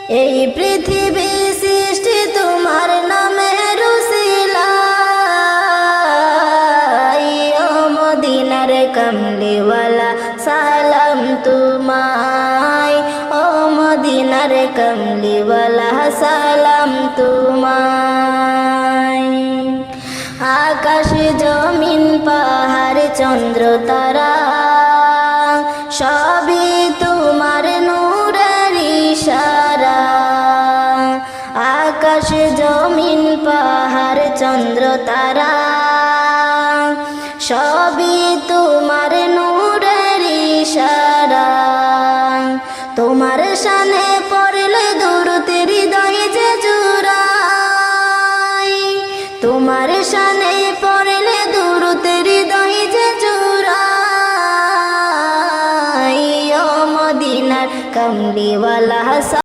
এই পৃথিবী সৃষ্টি তোমার নামের উসিলায়, ও মদিনার কমলিওয়ালা সালাম তোমায়, ও মদিনার কমলিওয়ালা সালাম তোমায়। আকাশ জমিন পাহাড় চন্দ্র তারা সবই তোমার নূরের ইশারা। আকাশ জমিন পাহাড় চন্দ্র তারা সবই